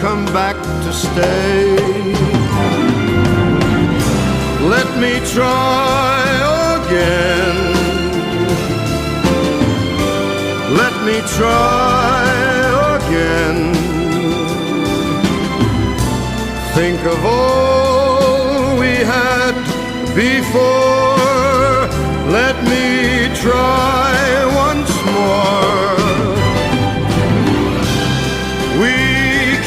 come back to stay. Let me try again. Let me try again. Think of all we had before. Let me